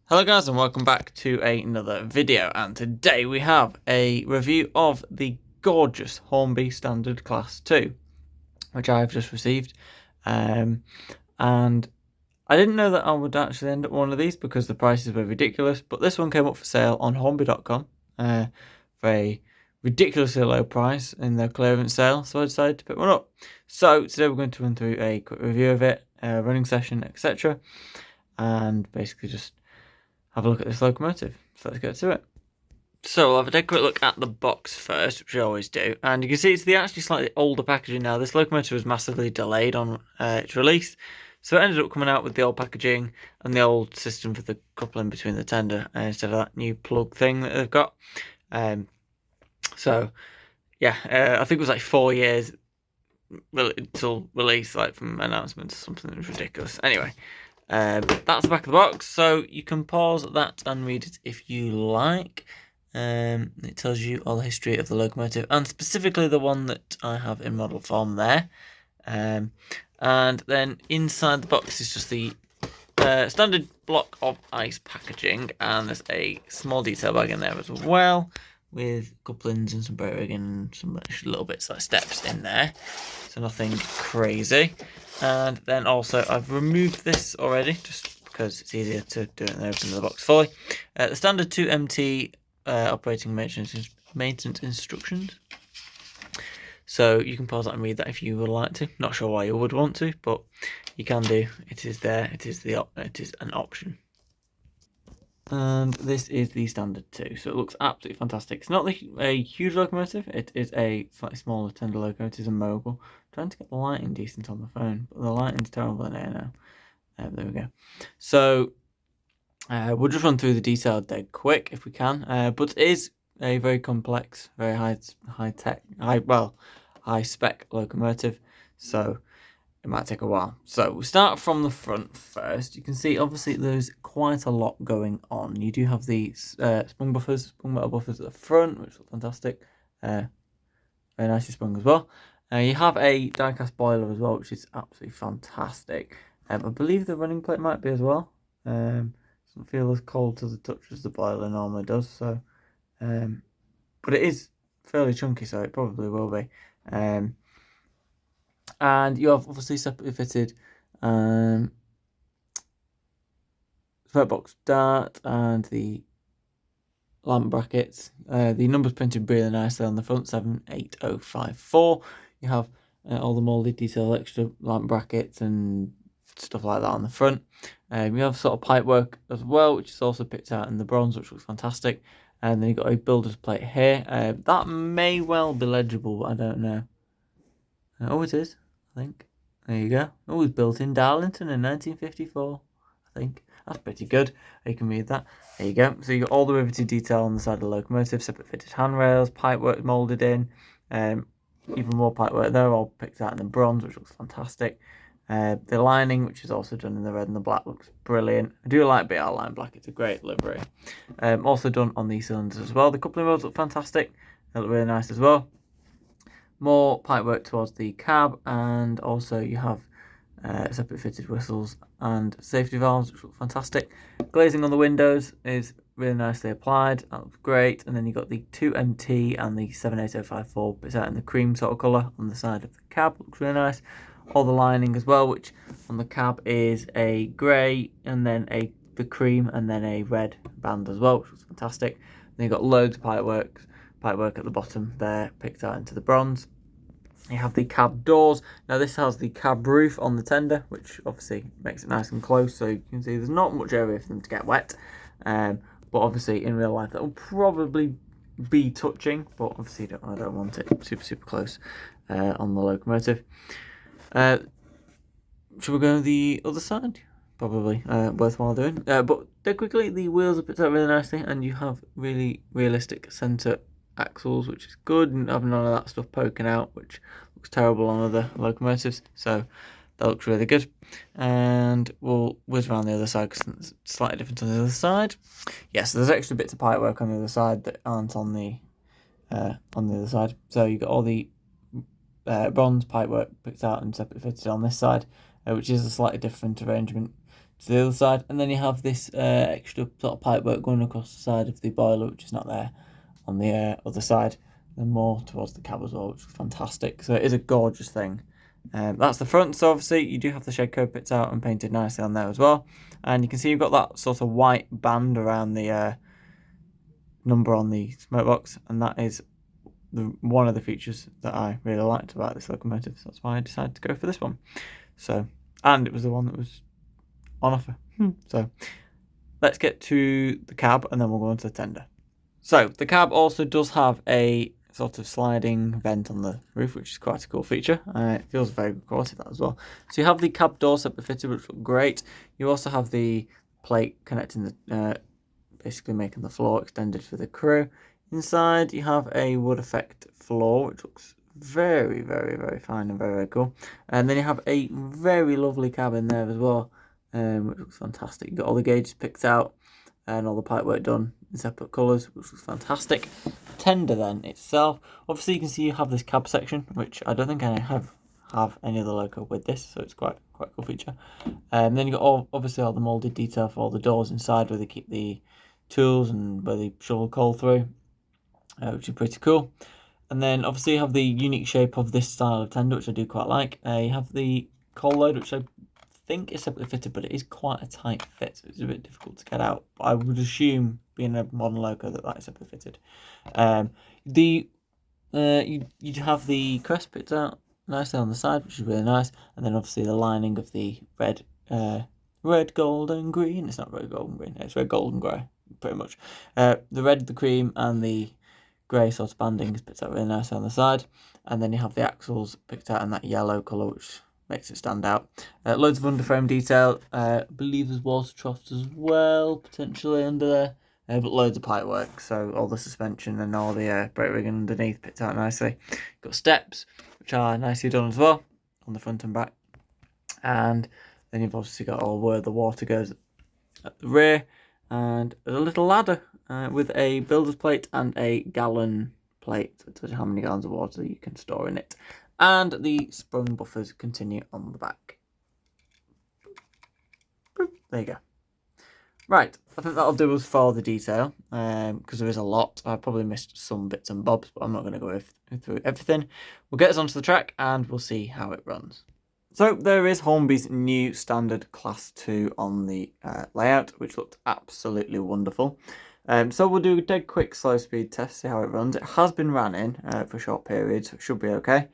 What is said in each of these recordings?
Hello guys and welcome back to another video, and today we have a review of the gorgeous Hornby Standard Class 2, which I've just received, and I didn't know that I would actually end up one of these because the prices were ridiculous, but this one came up for sale on hornby.com for a ridiculously low price in their clearance sale, so I decided to pick one up. So today we're going to run through a quick review of it, a running session, etc., and basically just have a look at this locomotive. So let's get to it. So we'll have a quick look at the box first, which we always do, and you can see it's the actually slightly older packaging now. This locomotive was massively delayed on its release, so it ended up coming out with the old packaging and the old system for the coupling between the tender instead of that new plug thing that they've got. So yeah, I think it was like 4 years until release, like from announcements or something. It was ridiculous. Anyway, that's the back of the box, so you can pause that and read it if you like. It tells you all the history of the locomotive, and specifically the one that I have in model form there. And then inside the box is just the standard block of ice packaging, and there's a small detail bag in there as well, with couplings and some brake rigging and some little bits like steps in there, so nothing crazy. And then also I've removed this already just because it's easier to do it and open the box fully. The standard 2MT operating maintenance instructions. So you can pause that and read that if you would like to. Not sure why you would want to, but you can do. It is there. It is an option. And this is the standard 2, so it looks absolutely fantastic. It's not a huge locomotive, it is a slightly smaller tender locomotive. It is a mogul. I'm trying to get the lighting decent on the phone, but the lighting's terrible in here now. There we go. So we'll just run through the detail dead quick if we can, but it is a very complex, very high spec locomotive, so it might take a while. So we'll start from the front first. You can see obviously there's quite a lot going on. You do have the sprung metal buffers at the front, which look fantastic. Very nicely sprung as well. You have a die-cast boiler as well, which is absolutely fantastic. I believe the running plate might be as well. Doesn't feel as cold to the touch as the boiler normally does. So, but it is fairly chunky, so it probably will be. And you have obviously separately fitted box dart and the lamp brackets. The numbers printed really nicely on the front, 78054. You have all the moulded detail, extra lamp brackets and stuff like that on the front. You have sort of pipe work as well, which is also picked out in the bronze, which looks fantastic. And then you've got a builder's plate here. That may well be legible, but I don't know. Oh, it is, I think. There you go. It was built in Darlington in 1954, I think. That's pretty good. You can read that. There you go. So you got all the riveted detail on the side of the locomotive, separate fitted handrails, pipework moulded in, even more pipework there, all picked out in the bronze, which looks fantastic. The lining, which is also done in the red and the black, looks brilliant. I do like BR Line Black. It's a great livery. Also done on these cylinders as well. The coupling rods look fantastic. They look really nice as well. More pipework towards the cab, and also you have separate fitted whistles and safety valves, which look fantastic. Glazing on the windows is really nicely applied. That looks great. And then you've got the 2MT and the 78054 bits out in the cream sort of colour on the side of the cab. Looks really nice. All the lining as well, which on the cab is a grey and then the cream and then a red band as well, which looks fantastic. Then you've got loads of pipework at the bottom there, picked out into the bronze. You have the cab doors. Now this has the cab roof on the tender, which obviously makes it nice and close, so you can see there's not much area for them to get wet. But obviously in real life that will probably be touching, but obviously I don't want it super close on the locomotive. Should we go to the other side? Probably worthwhile doing. But dead quickly, the wheels are put out really nicely, and you have really realistic centre axles, which is good, and having none of that stuff poking out, which looks terrible on other locomotives. So that looks really good. And we'll whiz around the other side because it's slightly different on the other side. Yes, so there's extra bits of pipework on the other side that aren't on the other side. So you've got all the bronze pipework picked out and separate fitted on this side, which is a slightly different arrangement to the other side, and then you have this extra sort of pipework going across the side of the boiler, which is not there on the other side, and more towards the cab as well, which is fantastic. So it is a gorgeous thing. That's the front. So obviously you do have the shed code picked out and painted nicely on there as well, and you can see you've got that sort of white band around the number on the smoke box, and that is one of the features that I really liked about this locomotive. So that's why I decided to go for this one. So, and it was the one that was on offer. So let's get to the cab and then we'll go into the tender. So the cab also does have a sort of sliding vent on the roof, which is quite a cool feature. It feels very good quality, that as well. So you have the cab door separate fitted, which look great. You also have the plate connecting the, basically making the floor extended for the crew. Inside you have a wood effect floor, which looks very, very, very fine and very, very cool. And then you have a very lovely cabin there as well, which looks fantastic. You've got all the gauges picked out and all the pipework done in separate colours, which looks fantastic. Tender then itself, obviously you can see you have this cab section, which I don't think I have any other loco with this, so it's quite a cool feature. And then you've got obviously all the moulded detail for all the doors inside, where they keep the tools and where they shovel coal through, which is pretty cool. And then obviously you have the unique shape of this style of tender, which I do quite like. You have the coal load, which I think is separately fitted, but it is quite a tight fit, so it's a bit difficult to get out. But I would assume, being a modern loco, that is separately fitted. You have the crest picked out nicely on the side, which is really nice, and then obviously the lining of the red, gold and green. It's not red, gold and green. It's red, gold and grey, pretty much. The red, the cream, and the grey sort of banding is picked out really nicely on the side, and then you have the axles picked out in that yellow colour, which makes it stand out. Loads of underframe detail. I believe there's water troughs as well, potentially under there, but loads of pipe work. So all the suspension and all the brake rigging underneath picked out nicely. Got steps, which are nicely done as well on the front and back, and then you've obviously got all where the water goes at the rear, and a little ladder with a builder's plate and a gallon plate, so it tells you how many gallons of water you can store in it. And the sprung buffers continue on the back. There you go. Right, I think that'll do us for the detail, because there is a lot. I probably missed some bits and bobs, but I'm not going to go through everything. We'll get us onto the track and we'll see how it runs. So there is Hornby's new standard Class 2 on the layout, which looked absolutely wonderful. So we'll do a dead quick slow speed test, see how it runs. It has been ran in for a short period, so it should be okay.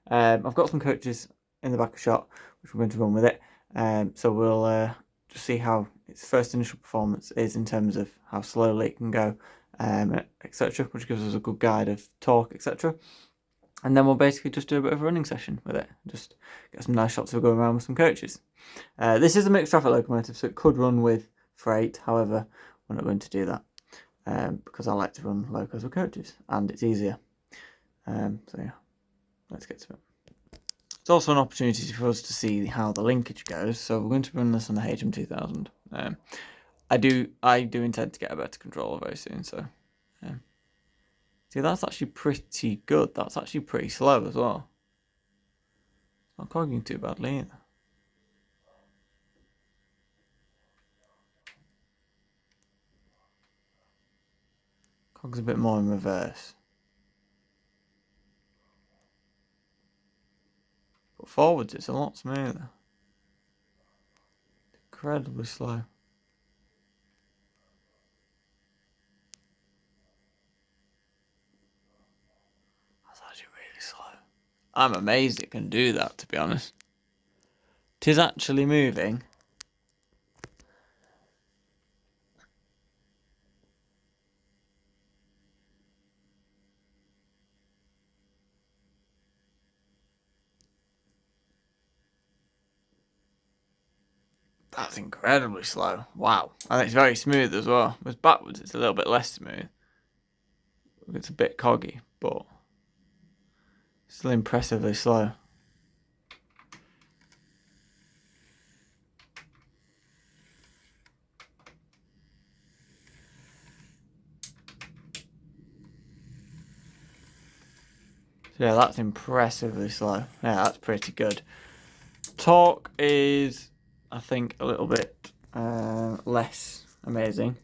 I've got some coaches in the back of shot, which we're going to run with it. So we'll just see how its first initial performance is in terms of how slowly it can go, etc., which gives us a good guide of torque, etc. And then we'll basically just do a bit of a running session with it. Just get some nice shots of going around with some coaches. This is a mixed traffic locomotive, so it could run with freight. However, we're not going to do that because I like to run locos with coaches, and it's easier. So yeah, let's get to it. It's also an opportunity for us to see how the linkage goes. So we're going to run this on the HM 2000. I do intend to get a better controller very soon. So see, that's actually pretty good. That's actually pretty slow as well. Not cogging too badly either. Cog's a bit more in reverse. But forwards it's a lot smoother. Incredibly slow. That's actually really slow. I'm amazed it can do that, to be honest. It is actually moving. That's incredibly slow. Wow. And it's very smooth as well. With backwards, it's a little bit less smooth. It's a bit coggy, but still impressively slow. So yeah, that's impressively slow. Yeah, that's pretty good. Torque is, I think, a little bit less amazing.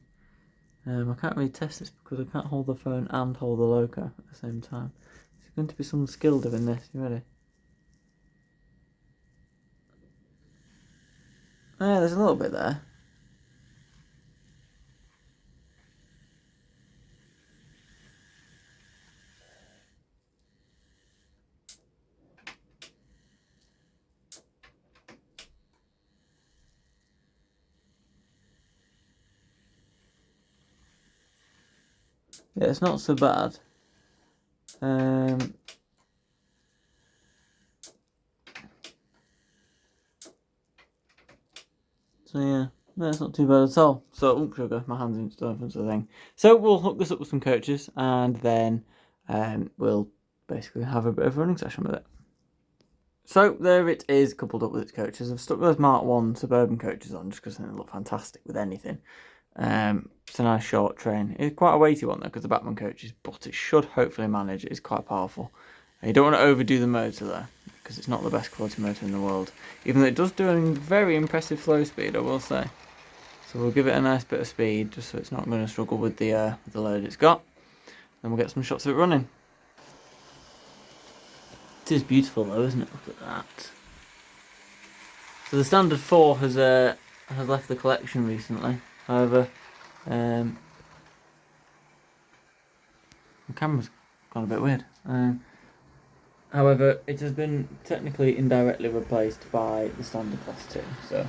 I can't really test this because I can't hold the phone and hold the loco at the same time. There's going to be some skill doing this. You ready? Yeah, there's a little bit there. Yeah, it's not so bad. So yeah, that's not too bad at all. So, sugar, my hand's in stuff and sort of thing. So we'll hook this up with some coaches and then we'll basically have a bit of a running session with it. So there it is, coupled up with its coaches. I've stuck those Mark 1 Suburban coaches on just because they look fantastic with anything. It's a nice short train. It's quite a weighty one though because the Batman coach is, but it should hopefully manage. It is quite powerful. You don't want to overdo the motor though because it's not the best quality motor in the world. Even though it does do a very impressive flow speed, I will say. So we'll give it a nice bit of speed just so it's not going to struggle with the load it's got. Then we'll get some shots of it running. It is beautiful though, isn't it? Look at that. So the Standard 4 has left the collection recently. However, the camera's gone a bit weird. However, it has been technically indirectly replaced by the Standard Class 2. So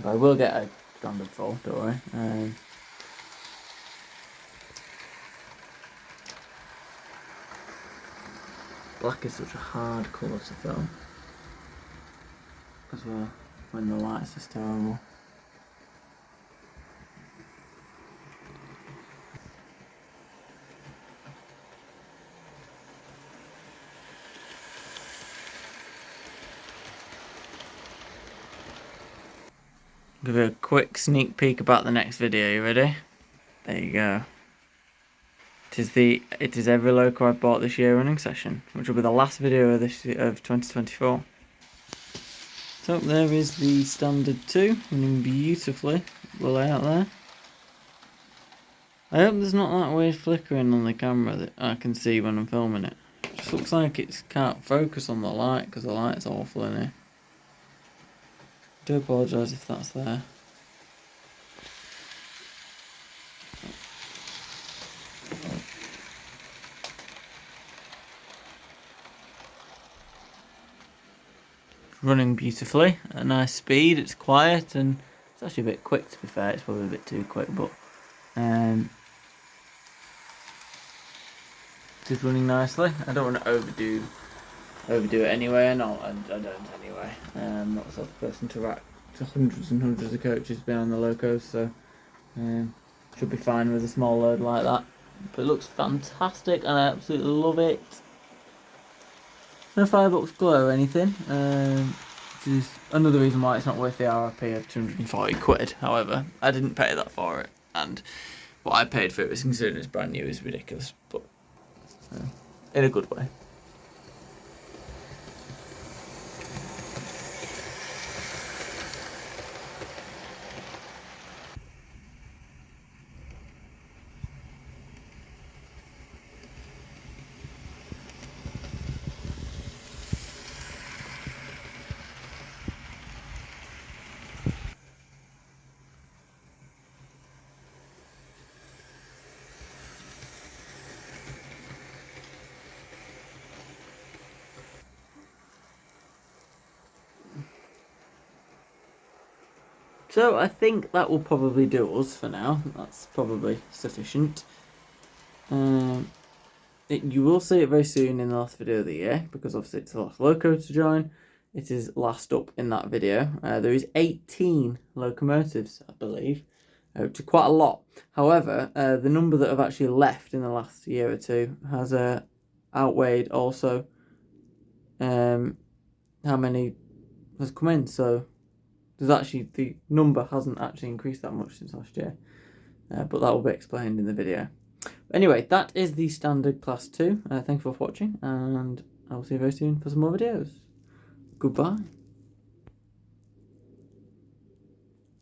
I will get a Standard 4, don't worry. Black is such a hard colour to film as well when the lights are terrible. Give you a quick sneak peek about the next video. You ready? There you go. It is every loco I've bought this year running session, which will be the last video of 2024. So there is the Standard 2 running beautifully. The layout there. I hope there's not that weird flickering on the camera that I can see when I'm filming it. It just looks like it can't focus on the light because the light's awful in here. I do apologise if that's there. Running beautifully at a nice speed. It's quiet and it's actually a bit quick, to be fair. It's probably a bit too quick, but it's running nicely. I don't want to overdo it anyway. I don't anyway. I'm not the sort of person to rack to hundreds and hundreds of coaches behind the locos, so should be fine with a small load like that. But it looks fantastic and I absolutely love it. No firebox glow or anything, which is another reason why it's not worth the RRP of 240 quid. However, I didn't pay that for it, and what I paid for it was considering it's brand new is ridiculous, but in a good way. So I think that will probably do us for now. That's probably sufficient. You will see it very soon in the last video of the year, because obviously it's the last loco to join. It is last up in that video. There is 18 locomotives, I believe, which is quite a lot. However, the number that have actually left in the last year or two has outweighed also how many has come in. So the number hasn't actually increased that much since last year, but that will be explained in the video. Anyway, that is the Standard Class 2. Thank you for watching, and I will see you very soon for some more videos. Goodbye.